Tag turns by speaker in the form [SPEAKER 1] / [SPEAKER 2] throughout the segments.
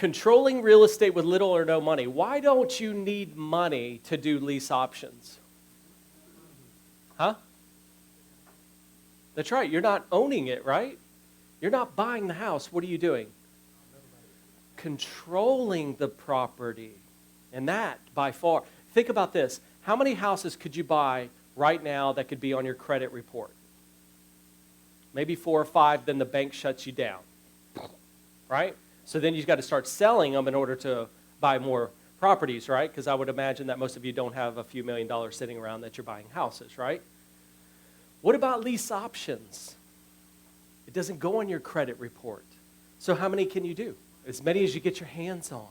[SPEAKER 1] Controlling real estate with little or no money. Why don't you need money to do lease options? Huh? That's right. You're not owning it, right? You're not buying the house. What are you doing? Controlling the property. And that, by far, think about this. How many houses could you buy right now that could be on your credit report? Maybe 4 or 5, then the bank shuts you down, right? So then you've got to start selling them in order to buy more properties, right? Because I would imagine that most of you don't have a few $1 million sitting around that you're buying houses, right? What about lease options? It doesn't go on your credit report. So how many can you do? As many as you get your hands on.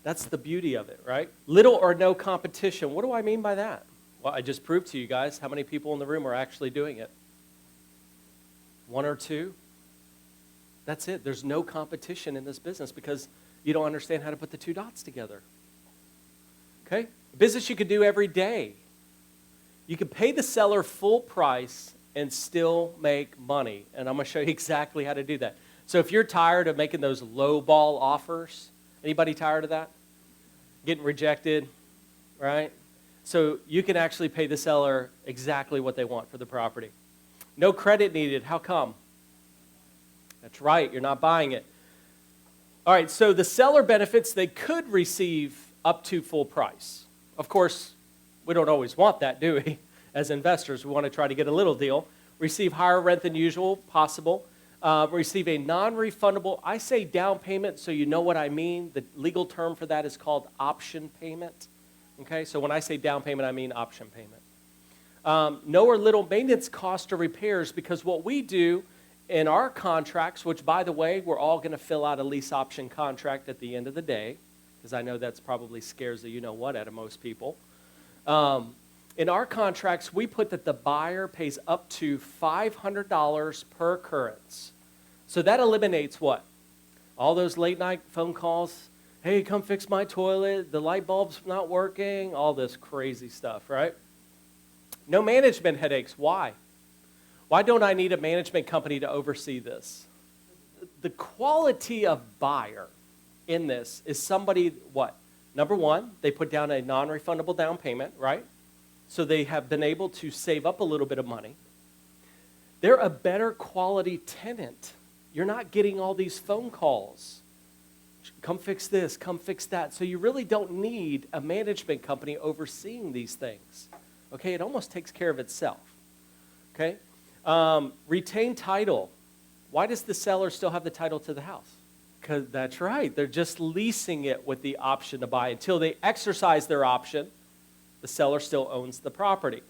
[SPEAKER 1] That's the beauty of it, right? Little or no competition. What do I mean by that? Well, I just proved to you guys how many people in the room are actually doing it. 1 or 2. That's it. There's no competition in this business because you don't understand how to put the 2 dots together. Okay? Business you could do every day. You can pay the seller full price and still make money. And I'm going to show you exactly how to do that. So if you're tired of making those low ball offers, anybody tired of that? Getting rejected, right? So you can actually pay the seller exactly what they want for the property. No credit needed. How come? That's right. You're not buying it. All right. So the seller benefits, they could receive up to full price. Of course, we don't always want that, do we? As investors, we want to try to get a little deal. Receive higher rent than usual, possible. Receive a non-refundable, I say down payment so you know what I mean. The legal term for that is called option payment. Okay, so when I say down payment, I mean option payment. No or little maintenance cost or repairs, because what we do in our contracts, which by the way, we're all going to fill out a lease option contract at the end of the day, because I know that's probably scares the you-know-what out of most people. In our contracts, we put that the buyer pays up to $500 per occurrence. So that eliminates what? All those late night phone calls. Hey, come fix my toilet. The light bulb's not working. All this crazy stuff, right? No management headaches. Why? Why don't I need a management company to oversee this? The quality of buyer in this is somebody, what? Number one, they put down a non-refundable down payment, right? So they have been able to save up a little bit of money. They're a better quality tenant. You're not getting all these phone calls. Come fix this, come fix that. So you really don't need a management company overseeing these things. Okay, it almost takes care of itself. Okay, retain title. Why does the seller still have the title to the house? Because that's right, they're just leasing it with the option to buy. Until they exercise their option, the seller still owns the property.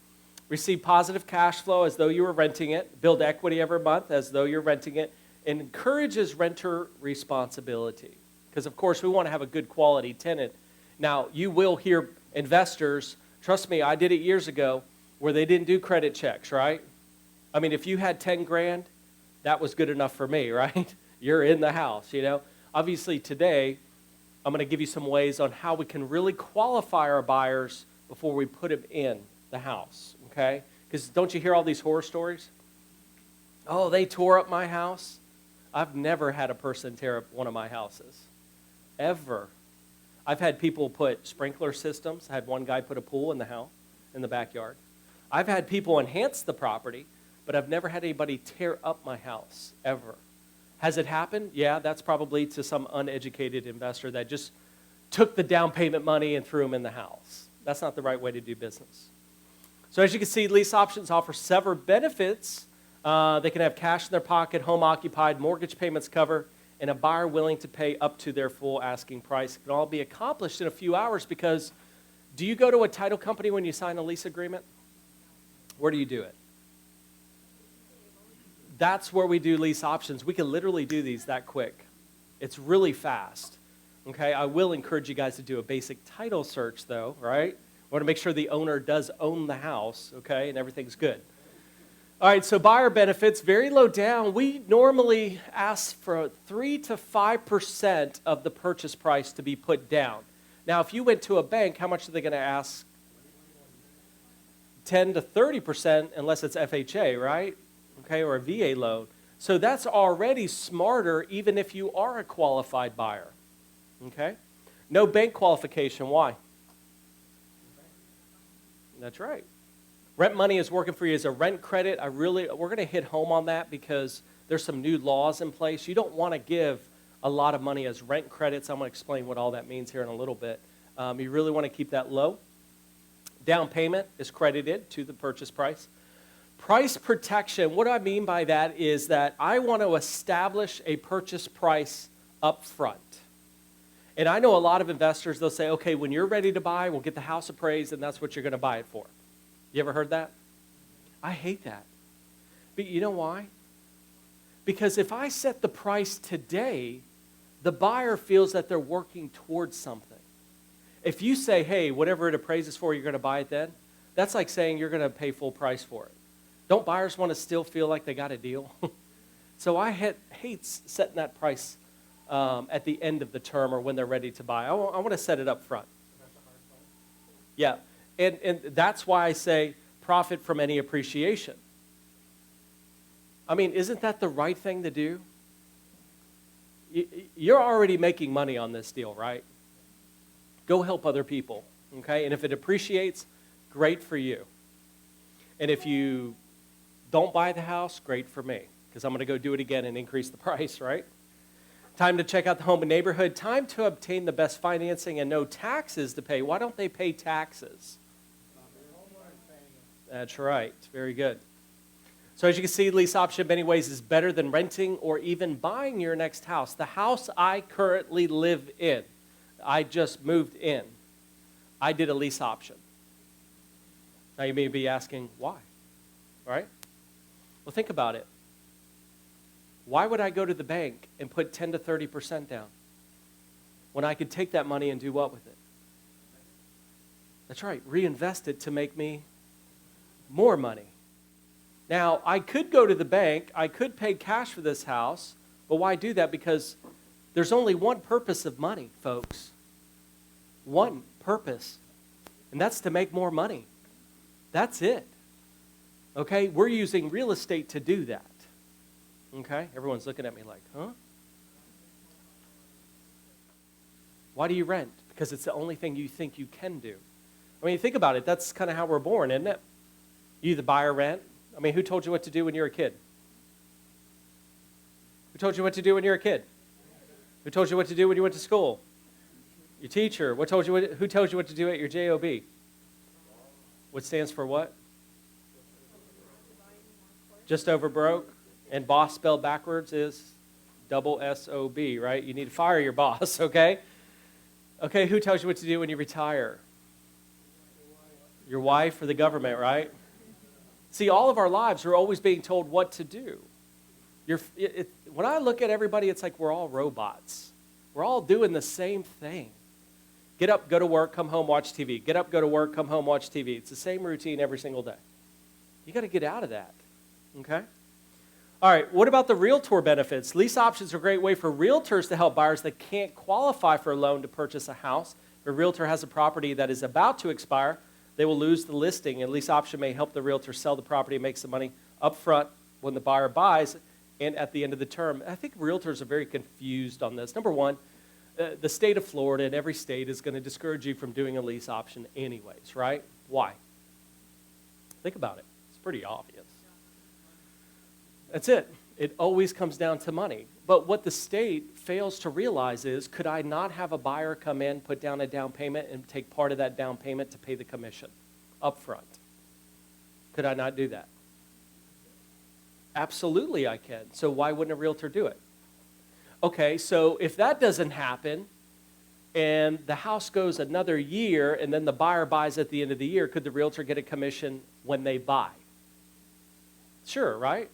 [SPEAKER 1] Receive positive cash flow as though you were renting it. Build equity every month as though you're renting it. And encourages renter responsibility. Because, of course, we want to have a good quality tenant. Now, you will hear investors, trust me, I did it years ago, where they didn't do credit checks, right? I mean, if you had 10 grand, that was good enough for me, right? You're in the house, you know. Obviously, today, I'm going to give you some ways on how we can really qualify our buyers before we put them in the house, okay? Because don't you hear all these horror stories? Oh, they tore up my house. I've never had a person tear up one of my houses, ever. I've had people put sprinkler systems. I had one guy put a pool in the house, in the backyard. I've had people enhance the property, but I've never had anybody tear up my house, ever. Has it happened? Yeah, that's probably to some uneducated investor that just took the down payment money and threw them in the house. That's not the right way to do business. So as you can see, lease options offer several benefits. They can have cash in their pocket, home occupied, mortgage payments covered, and a buyer willing to pay up to their full asking price. It can all be accomplished in a few hours because do you go to a title company when you sign a lease agreement? Where do you do it? That's where we do lease options. We can literally do these that quick. It's really fast. Okay, I will encourage you guys to do a basic title search though, right? We want to make sure the owner does own the house, okay, and everything's good. All right, so buyer benefits, very low down. We normally ask for 3 to 5% of the purchase price to be put down. Now, if you went to a bank, how much are they going to ask? 10 to 30% unless it's FHA, right? Okay, or a VA loan. So that's already smarter even if you are a qualified buyer. Okay? No bank qualification. Why? That's right. Rent money is working for you as a rent credit. We're going to hit home on that because there's some new laws in place. You don't want to give a lot of money as rent credits. I'm going to explain what all that means here in a little bit. You really want to keep that low. Down payment is credited to the purchase price. Price protection, what I mean by that is that I want to establish a purchase price up front. And I know a lot of investors, they'll say, okay, when you're ready to buy, we'll get the house appraised, and that's what you're going to buy it for. You ever heard that? I hate that. But you know why? Because if I set the price today, the buyer feels that they're working towards something. If you say, hey, whatever it appraises for, you're going to buy it then, that's like saying you're going to pay full price for it. Don't buyers want to still feel like they got a deal? So I hate setting that price at the end of the term or when they're ready to buy. I want to set it up front. Yeah, and that's why I say profit from any appreciation. I mean, isn't that the right thing to do? You're already making money on this deal, right? Go help other people, okay? And if it appreciates, great for you. And if you don't buy the house, great for me, because I'm going to go do it again and increase the price, right? Time to check out the home and neighborhood. Time to obtain the best financing and no taxes to pay. Why don't they pay taxes? That's right. Very good. So as you can see, lease option in many ways is better than renting or even buying your next house. The house I currently live in, I just moved in. I did a lease option. Now you may be asking, why? Right? Well, think about it. Why would I go to the bank and put 10 to 30% down when I could take that money and do what with it? That's right, reinvest it to make me more money. Now, I could go to the bank, I could pay cash for this house, but why do that? Because there's only one purpose of money, folks. One purpose, and that's to make more money. That's it. Okay, we're using real estate to do that. Okay, everyone's looking at me like, huh? Why do you rent? Because it's the only thing you think you can do. I mean, think about it. That's kind of how we're born, isn't it? You either buy or rent. I mean, who told you what to do when you were a kid? Who told you what to do when you were a kid? Who told you what to do when you went to school? Your teacher. Who told you what to do at your job? What stands for what? Just over broke. And boss spelled backwards is double S-O-B, right? You need to fire your boss, okay? Okay, who tells you what to do when you retire? Your wife or the government, right? See, all of our lives are always being told what to do. When I look at everybody, it's like we're all robots. We're all doing the same thing. Get up, go to work, come home, watch TV. Get up, go to work, come home, watch TV. It's the same routine every single day. You got to get out of that, okay? All right, what about the Realtor Benefits? Lease options are a great way for realtors to help buyers that can't qualify for a loan to purchase a house. If a realtor has a property that is about to expire, they will lose the listing. A lease option may help the realtor sell the property and make some money up front when the buyer buys and at the end of the term. I think realtors are very confused on this. Number one, the state of Florida and every state is going to discourage you from doing a lease option anyways, right? Why? Think about it. It's pretty obvious. That's it. It always comes down to money. But what the state fails to realize is, could I not have a buyer come in, put down a down payment, and take part of that down payment to pay the commission up front? Could I not do that? Absolutely I can. So why wouldn't a realtor do it? Okay, so if that doesn't happen, and the house goes another year, and then the buyer buys at the end of the year, could the realtor get a commission when they buy? Sure, right?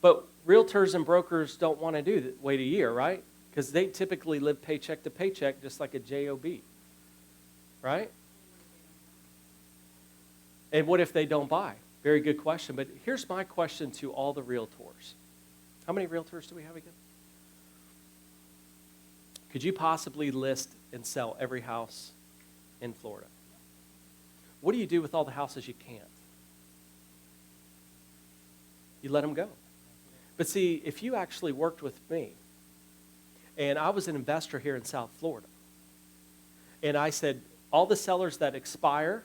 [SPEAKER 1] But realtors and brokers don't want to do that, wait a year, right? Because they typically live paycheck to paycheck just like a job, right? And what if they don't buy? Very good question. But here's my question to all the realtors. How many realtors do we have again? Could you possibly list and sell every house in Florida? What do you do with all the houses you can't? You let them go. But see, if you actually worked with me And I was an investor here in South Florida. And I said, all the sellers that expire,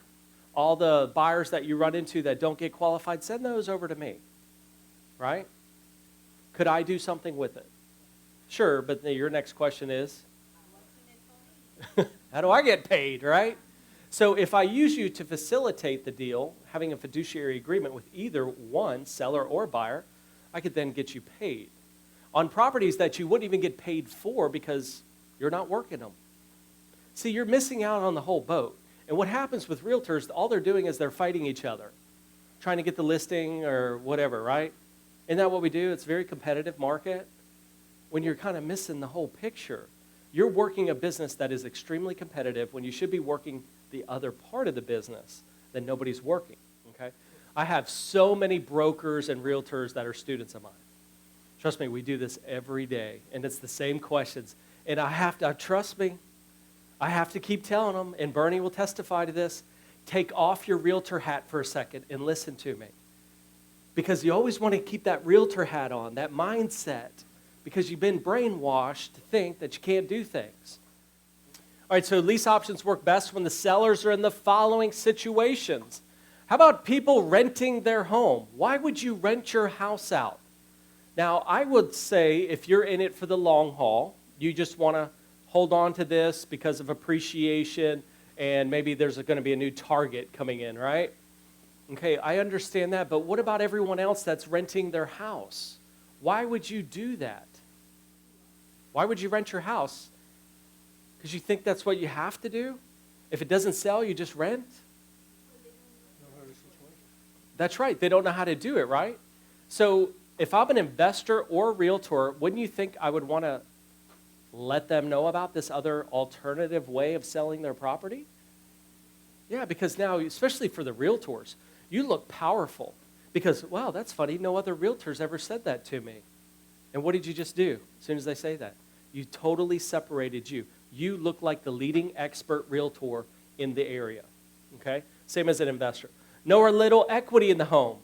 [SPEAKER 1] all the buyers that you run into that don't get qualified, send those over to me, right? Could I do something with it? Sure, but your next question is, how do I get paid, right? So if I use you to facilitate the deal, having a fiduciary agreement with either one, seller or buyer, I could then get you paid on properties that you wouldn't even get paid for because you're not working them. See, you're missing out on the whole boat. And what happens with realtors, all they're doing is they're fighting each other, trying to get the listing or whatever, right? Isn't that what we do? It's a very competitive market. When you're kind of missing the whole picture, you're working a business that is extremely competitive when you should be working the other part of the business that nobody's working, okay? I have so many brokers and realtors that are students of mine. Trust me, we do this every day, and it's the same questions. And I have to keep telling them, and Bernie will testify to this, take off your realtor hat for a second and listen to me. Because you always want to keep that realtor hat on, that mindset, because you've been brainwashed to think that you can't do things. All right, so lease options work best when the sellers are in the following situations. How about people renting their home? Why would you rent your house out? Now, I would say if you're in it for the long haul, you just want to hold on to this because of appreciation, and maybe there's going to be a new target coming in, right? Okay, I understand that, but what about everyone else that's renting their house? Why would you do that? Why would you rent your house? Because you think that's what you have to do? If it doesn't sell, you just rent? That's right. They don't know how to do it, right? So if I'm an investor or a realtor, wouldn't you think I would want to let them know about this other alternative way of selling their property? Yeah, because now, especially for the realtors, you look powerful. Because, wow, that's funny. No other realtors ever said that to me. And what did you just do as soon as they say that? You totally separated you. You look like the leading expert realtor in the area. Okay? Same as an investor. No or little equity in the home.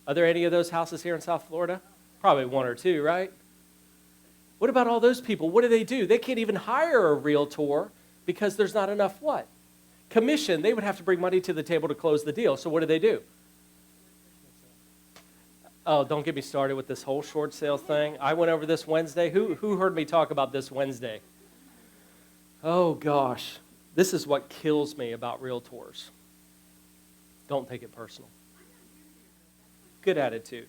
[SPEAKER 1] Are there any of those houses here in South Florida? Probably one or two, right? What about all those people? What do? They can't even hire a realtor because there's not enough what? Commission. They would have to bring money to the table to close the deal. So what do? Oh, don't get me started with this whole short sale thing. I went over this Wednesday. Who heard me talk about this Wednesday? Oh, gosh. This is what kills me about realtors. Don't take it personal. Good attitude.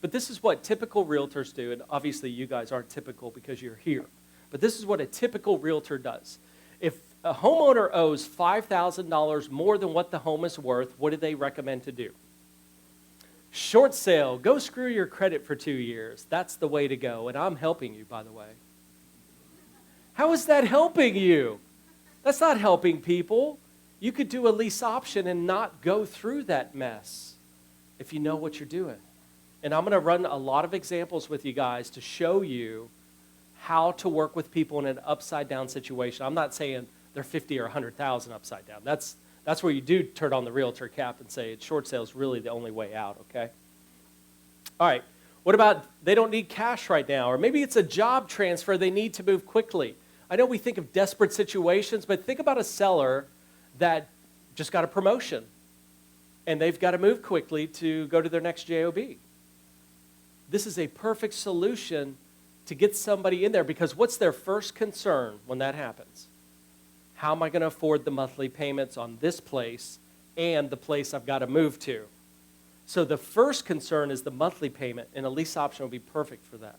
[SPEAKER 1] But this is what typical realtors do, and obviously you guys aren't typical because you're here. But this is what a typical realtor does. If a homeowner owes $5,000 more than what the home is worth, what do they recommend to do? Short sale. Go screw your credit for 2 years. That's the way to go, and I'm helping you, by the way. How is that helping you? That's not helping people. You could do a lease option and not go through that mess if you know what you're doing. And I'm going to run a lot of examples with you guys to show you how to work with people in an upside-down situation. I'm not saying they're 50 or 100,000 upside down. That's where you do turn on the realtor cap and say short sale is really the only way out, okay? All right. What about they don't need cash right now? Or maybe it's a job transfer. They need to move quickly. I know we think of desperate situations, but think about a seller that just got a promotion, and they've got to move quickly to go to their next job. This is a perfect solution to get somebody in there, because what's their first concern when that happens? How am I going to afford the monthly payments on this place and the place I've got to move to? So the first concern is the monthly payment, and a lease option will be perfect for that.